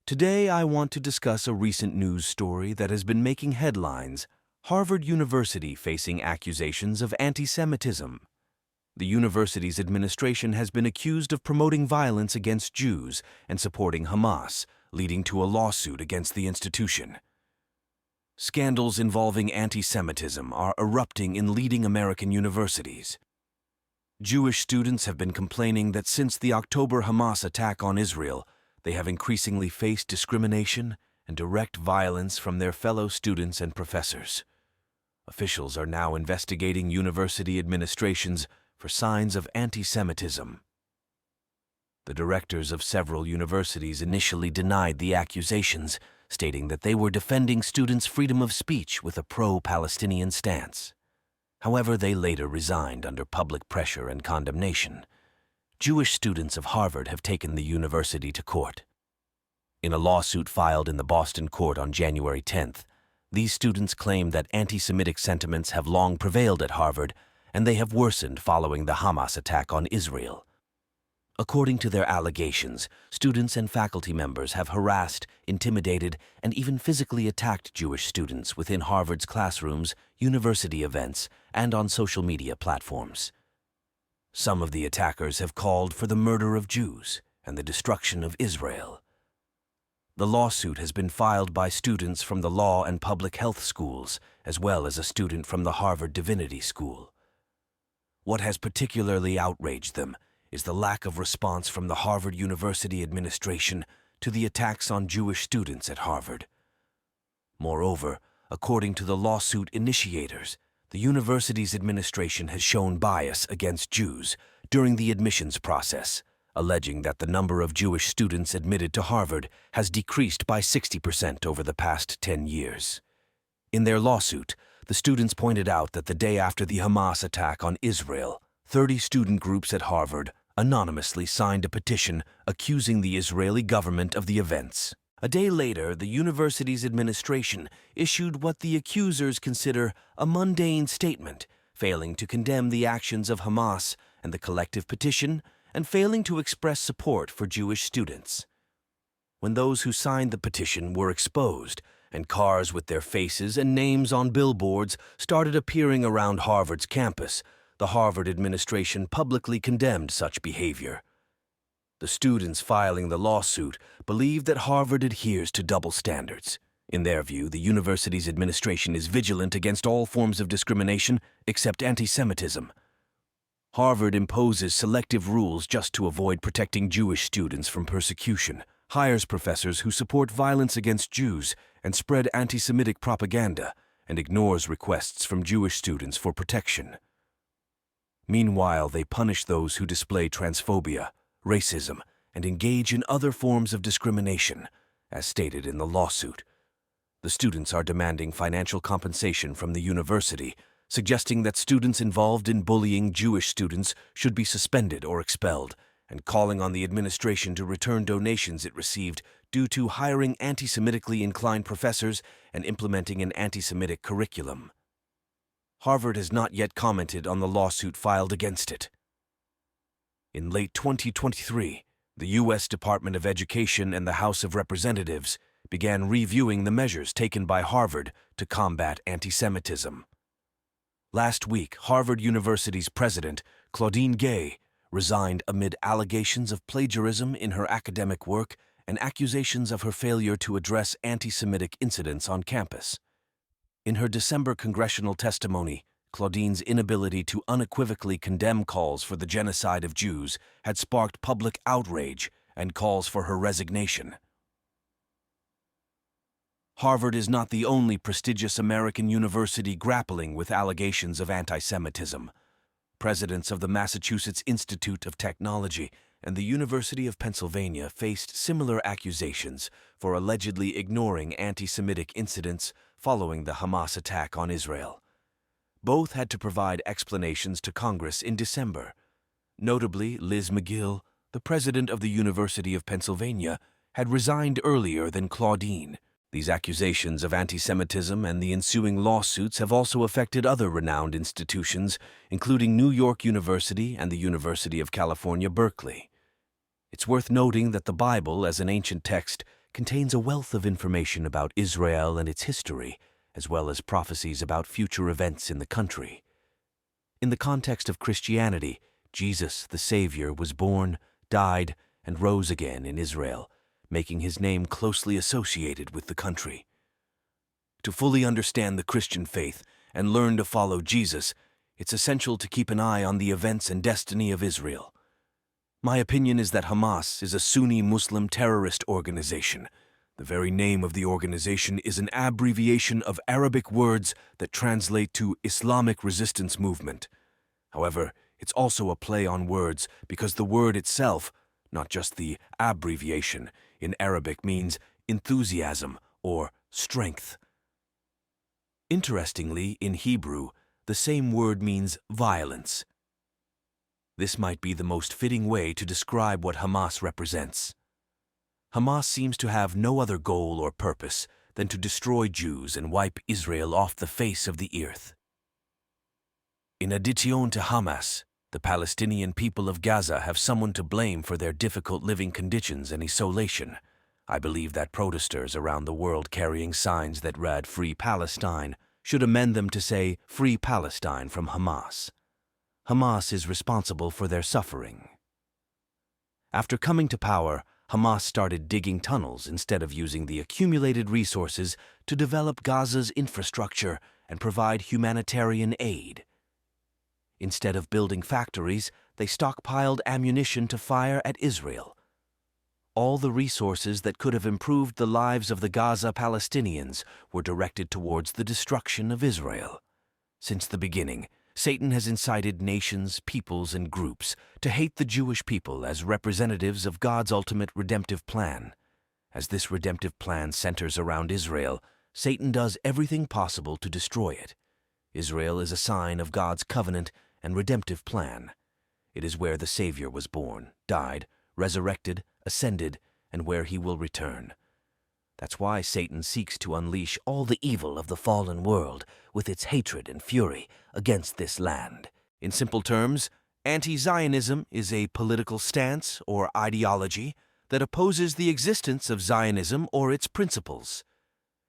Today, I want to discuss a recent news story that has been making headlines: Harvard University facing accusations of anti-Semitism. The university's administration has been accused of promoting violence against Jews and supporting Hamas, leading to a lawsuit against the institution. Scandals involving anti-Semitism are erupting in leading American universities. Jewish students have been complaining that since the October Hamas attack on Israel, they have increasingly faced discrimination and direct violence from their fellow students and professors. Officials are now investigating university administrations for signs of anti-Semitism. The directors of several universities initially denied the accusations, stating that they were defending students' freedom of speech with a pro-Palestinian stance. However, they later resigned under public pressure and condemnation. Jewish students of Harvard have taken the university to court. In a lawsuit filed in the Boston court on January 10th, these students claim that anti-Semitic sentiments have long prevailed at Harvard, and they have worsened following the Hamas attack on Israel. According to their allegations, students and faculty members have harassed, intimidated, and even physically attacked Jewish students within Harvard's classrooms, university events, and on social media platforms. Some of the attackers have called for the murder of Jews and the destruction of Israel. The lawsuit has been filed by students from the law and public health schools, as well as a student from the Harvard Divinity School. What has particularly outraged them is the lack of response from the Harvard University administration to the attacks on Jewish students at Harvard. Moreover, according to the lawsuit initiators, the university's administration has shown bias against Jews during the admissions process, alleging that the number of Jewish students admitted to Harvard has decreased by 60% over the past 10 years. In their lawsuit, the students pointed out that the day after the Hamas attack on Israel, 30 student groups at Harvard anonymously signed a petition accusing the Israeli government of the events. A day later, the university's administration issued what the accusers consider a mundane statement, failing to condemn the actions of Hamas and the collective petition, and failing to express support for Jewish students. When those who signed the petition were exposed, and cars with their faces and names on billboards started appearing around Harvard's campus, the Harvard administration publicly condemned such behavior. The students filing the lawsuit believe that Harvard adheres to double standards. In their view, the university's administration is vigilant against all forms of discrimination except anti-Semitism. Harvard imposes selective rules just to avoid protecting Jewish students from persecution, hires professors who support violence against Jews and spread anti-Semitic propaganda, and ignores requests from Jewish students for protection. Meanwhile, they punish those who display transphobia, racism, and engage in other forms of discrimination, as stated in the lawsuit. The students are demanding financial compensation from the university, suggesting that students involved in bullying Jewish students should be suspended or expelled, and calling on the administration to return donations it received due to hiring anti-Semitically inclined professors and implementing an anti-Semitic curriculum. Harvard has not yet commented on the lawsuit filed against it. In late 2023, the U.S. Department of Education and the House of Representatives began reviewing the measures taken by Harvard to combat anti-Semitism. Last week, Harvard University's president, Claudine Gay, resigned amid allegations of plagiarism in her academic work and accusations of her failure to address anti-Semitic incidents on campus. In her December congressional testimony, Claudine's inability to unequivocally condemn calls for the genocide of Jews had sparked public outrage and calls for her resignation. Harvard is not the only prestigious American university grappling with allegations of anti-Semitism. Presidents of the Massachusetts Institute of Technology and the University of Pennsylvania faced similar accusations for allegedly ignoring anti-Semitic incidents following the Hamas attack on Israel. Both had to provide explanations to Congress in December. Notably, Liz McGill, the president of the University of Pennsylvania, had resigned earlier than Claudine. These accusations of anti-Semitism and the ensuing lawsuits have also affected other renowned institutions, including New York University and the University of California, Berkeley. It's worth noting that the Bible, as an ancient text, contains a wealth of information about Israel and its history, as well as prophecies about future events in the country. In the context of Christianity, Jesus, the Savior, was born, died, and rose again in Israel, making his name closely associated with the country. To fully understand the Christian faith and learn to follow Jesus, it's essential to keep an eye on the events and destiny of Israel. My opinion is that Hamas is a Sunni Muslim terrorist organization. The very name of the organization is an abbreviation of Arabic words that translate to Islamic Resistance Movement. However, it's also a play on words because the word itself, not just the abbreviation, in Arabic means enthusiasm or strength. Interestingly, in Hebrew, the same word means violence. This might be the most fitting way to describe what Hamas represents. Hamas seems to have no other goal or purpose than to destroy Jews and wipe Israel off the face of the earth. In addition to Hamas, the Palestinian people of Gaza have someone to blame for their difficult living conditions and isolation. I believe that protesters around the world carrying signs that read "Free Palestine" should amend them to say "Free Palestine from Hamas." Hamas is responsible for their suffering. After coming to power, Hamas started digging tunnels instead of using the accumulated resources to develop Gaza's infrastructure and provide humanitarian aid. Instead of building factories, they stockpiled ammunition to fire at Israel. All the resources that could have improved the lives of the Gaza Palestinians were directed towards the destruction of Israel. Since the beginning, Satan has incited nations, peoples, and groups to hate the Jewish people as representatives of God's ultimate redemptive plan. As this redemptive plan centers around Israel, Satan does everything possible to destroy it. Israel is a sign of God's covenant and redemptive plan. It is where the Savior was born, died, resurrected, ascended, and where he will return. That's why Satan seeks to unleash all the evil of the fallen world with its hatred and fury against this land. In simple terms, anti-Zionism is a political stance or ideology that opposes the existence of Zionism or its principles.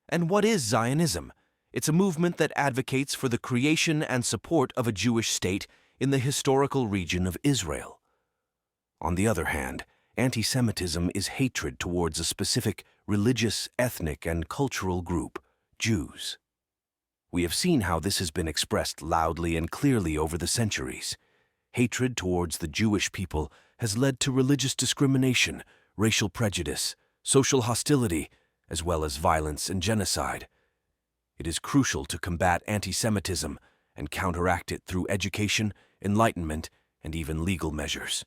And what is Zionism? It's a movement that advocates for the creation and support of a Jewish state in the historical region of Israel. On the other hand, anti-Semitism is hatred towards a specific religious, ethnic, and cultural group, Jews. We have seen how this has been expressed loudly and clearly over the centuries. Hatred towards the Jewish people has led to religious discrimination, racial prejudice, social hostility, as well as violence and genocide. It is crucial to combat anti-Semitism and counteract it through education, enlightenment, and even legal measures.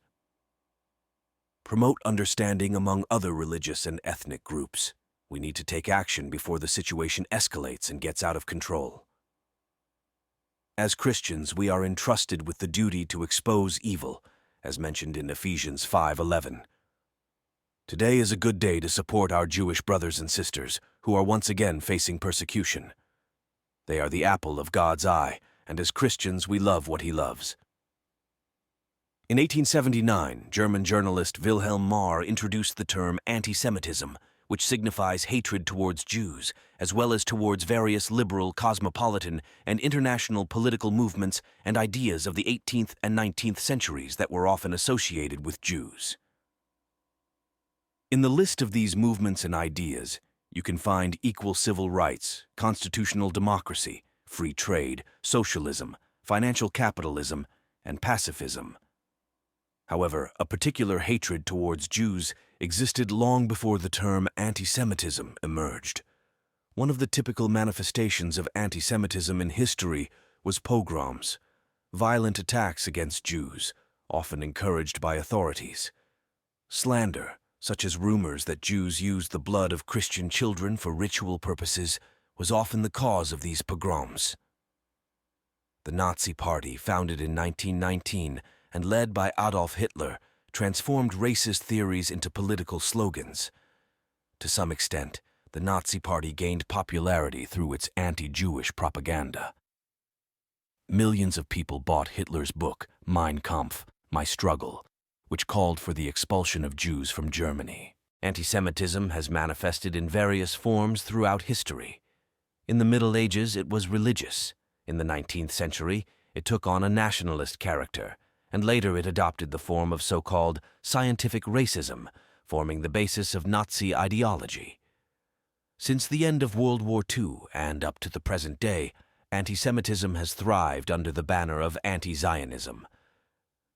Promote understanding among other religious and ethnic groups. We need to take action before the situation escalates and gets out of control. As Christians, we are entrusted with the duty to expose evil, as mentioned in Ephesians 5:11. Today is a good day to support our Jewish brothers and sisters who are once again facing persecution. They are the apple of God's eye, and as Christians, we love what he loves. In 1879, German journalist Wilhelm Marr introduced the term anti-Semitism, which signifies hatred towards Jews, as well as towards various liberal, cosmopolitan, and international political movements and ideas of the 18th and 19th centuries that were often associated with Jews. In the list of these movements and ideas, you can find equal civil rights, constitutional democracy, free trade, socialism, financial capitalism, and pacifism. However, a particular hatred towards Jews existed long before the term anti-Semitism emerged. One of the typical manifestations of anti-Semitism in history was pogroms, violent attacks against Jews, often encouraged by authorities. Slander, such as rumors that Jews used the blood of Christian children for ritual purposes, was often the cause of these pogroms. The Nazi Party, founded in 1919 and led by Adolf Hitler, transformed racist theories into political slogans. To some extent, the Nazi Party gained popularity through its anti-Jewish propaganda. Millions of people bought Hitler's book, Mein Kampf, My Struggle, which called for the expulsion of Jews from Germany. Anti-Semitism has manifested in various forms throughout history. In the Middle Ages, it was religious. In the 19th century, it took on a nationalist character, and later it adopted the form of so-called scientific racism, forming the basis of Nazi ideology. Since the end of World War II and up to the present day, anti-Semitism has thrived under the banner of anti-Zionism.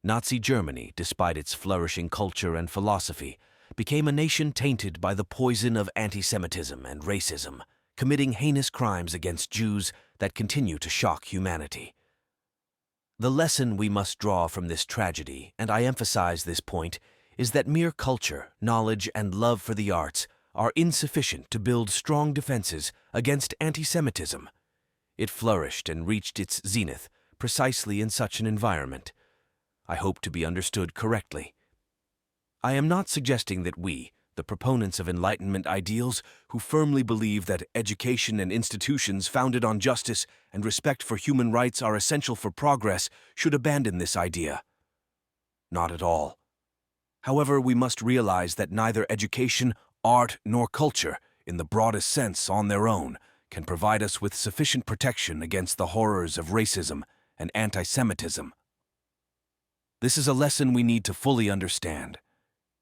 Nazi Germany, despite its flourishing culture and philosophy, became a nation tainted by the poison of anti-Semitism and racism, committing heinous crimes against Jews that continue to shock humanity. The lesson we must draw from this tragedy, and I emphasize this point, is that mere culture, knowledge, and love for the arts are insufficient to build strong defenses against anti-Semitism. It flourished and reached its zenith precisely in such an environment. I hope to be understood correctly. I am not suggesting that we, the proponents of Enlightenment ideals who firmly believe that education and institutions founded on justice and respect for human rights are essential for progress, should abandon this idea. Not at all. However, we must realize that neither education, art, nor culture, in the broadest sense on their own, can provide us with sufficient protection against the horrors of racism and anti-Semitism. This is a lesson we need to fully understand.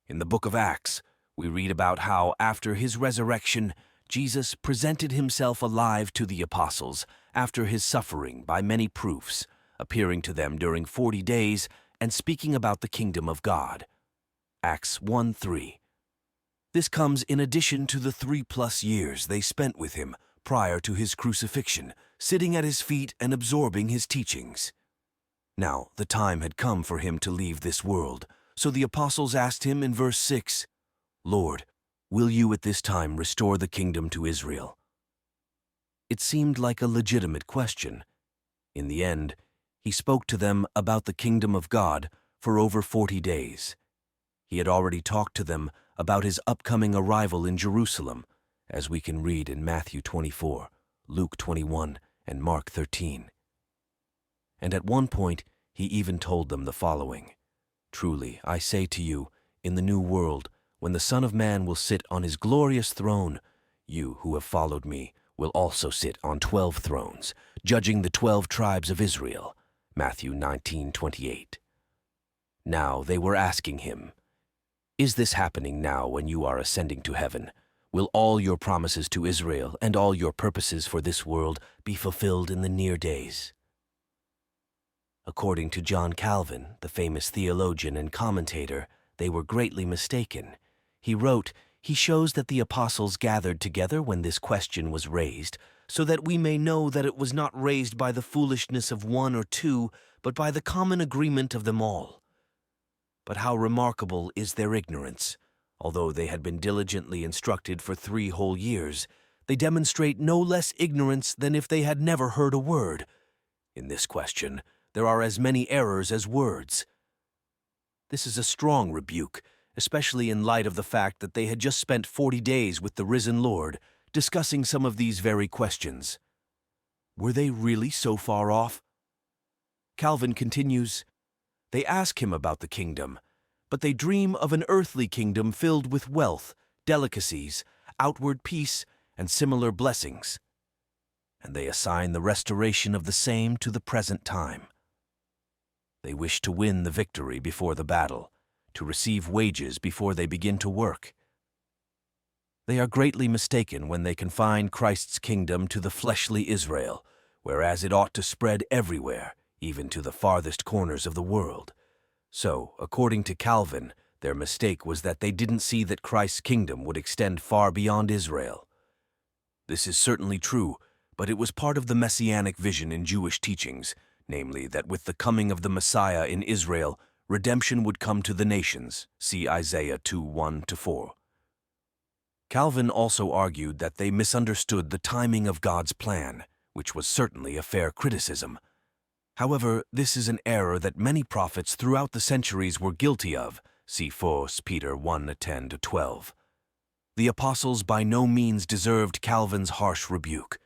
In the book of Acts, we read about how, after his resurrection, Jesus presented himself alive to the apostles after his suffering by many proofs, appearing to them during 40 days and speaking about the kingdom of God. Acts 1:3. This comes in addition to the 3+ years they spent with him prior to his crucifixion, sitting at his feet and absorbing his teachings. Now, the time had come for him to leave this world, so the apostles asked him in verse 6, "Lord, will you at this time restore the kingdom to Israel?" It seemed like a legitimate question. In the end, he spoke to them about the kingdom of God for over 40 days. He had already talked to them about his upcoming arrival in Jerusalem, as we can read in Matthew 24, Luke 21, and Mark 13. And at one point, he even told them the following, "Truly, I say to you, in the new world, when the Son of Man will sit on his glorious throne, you who have followed me will also sit on 12 thrones, judging the 12 tribes of Israel." Matthew 19:28. Now they were asking him, "Is this happening now when you are ascending to heaven? Will all your promises to Israel and all your purposes for this world be fulfilled in the near days?" According to John Calvin, the famous theologian and commentator, they were greatly mistaken. He wrote, "He shows that the apostles gathered together when this question was raised, so that we may know that it was not raised by the foolishness of one or two, but by the common agreement of them all." But how remarkable is their ignorance! Although they had been diligently instructed for 3 whole years, they demonstrate no less ignorance than if they had never heard a word. In this question, there are as many errors as words. This is a strong rebuke, especially in light of the fact that they had just spent 40 days with the risen Lord, discussing some of these very questions. Were they really so far off? Calvin continues, "They ask him about the kingdom, but they dream of an earthly kingdom filled with wealth, delicacies, outward peace, and similar blessings. And they assign the restoration of the same to the present time. They wish to win the victory before the battle, to receive wages before they begin to work. They are greatly mistaken when they confine Christ's kingdom to the fleshly Israel, whereas it ought to spread everywhere, even to the farthest corners of the world. So, according to Calvin, their mistake was that they didn't see that Christ's kingdom would extend far beyond Israel. This is certainly true, but it was part of the messianic vision in Jewish teachings, namely that with the coming of the Messiah in Israel, redemption would come to the nations. See Isaiah 2:1-4. Calvin also argued that they misunderstood the timing of God's plan, which was certainly a fair criticism. However, this is an error that many prophets throughout the centuries were guilty of. See 1 Peter 1:10-12. The apostles by no means deserved Calvin's harsh rebuke.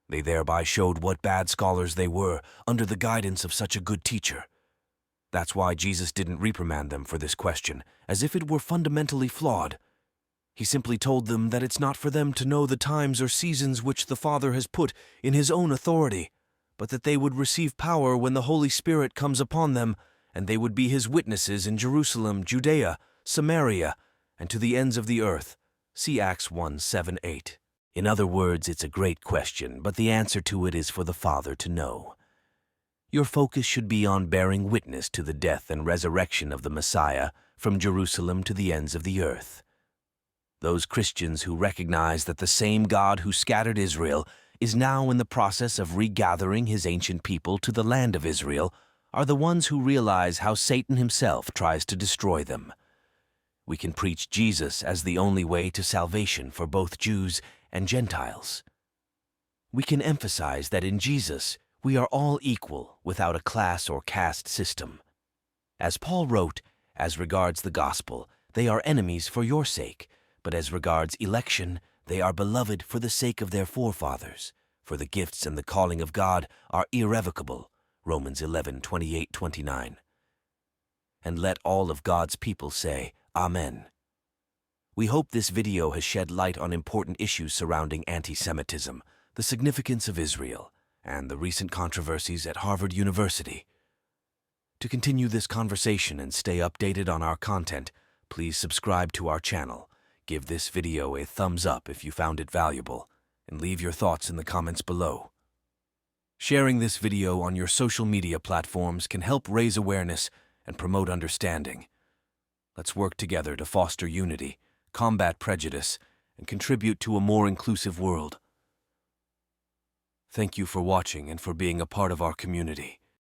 They thereby showed what bad scholars they were under the guidance of such a good teacher. That's why Jesus didn't reprimand them for this question, as if it were fundamentally flawed. He simply told them that it's not for them to know the times or seasons which the Father has put in His own authority, but that they would receive power when the Holy Spirit comes upon them, and they would be His witnesses in Jerusalem, Judea, Samaria, and to the ends of the earth. See Acts 1:7-8. In other words, it's a great question, but the answer to it is for the Father to know. Your focus should be on bearing witness to the death and resurrection of the Messiah from Jerusalem to the ends of the earth. Those Christians who recognize that the same God who scattered Israel is now in the process of regathering His ancient people to the land of Israel are the ones who realize how Satan himself tries to destroy them. We can preach Jesus as the only way to salvation for both Jews and Gentiles. We can emphasize that in Jesus we are all equal without a class or caste system. As Paul wrote, as regards the gospel, they are enemies for your sake, but as regards election, they are beloved for the sake of their forefathers, for the gifts and the calling of God are irrevocable. Romans 11:28-29. And let all of God's people say, Amen. We hope this video has shed light on important issues surrounding anti-Semitism, the significance of Israel, and the recent controversies at Harvard University. To continue this conversation and stay updated on our content, please subscribe to our channel, give this video a thumbs up if you found it valuable, and leave your thoughts in the comments below. Sharing this video on your social media platforms can help raise awareness and promote understanding. Let's work together to foster unity, combat prejudice, and contribute to a more inclusive world. Thank you for watching and for being a part of our community.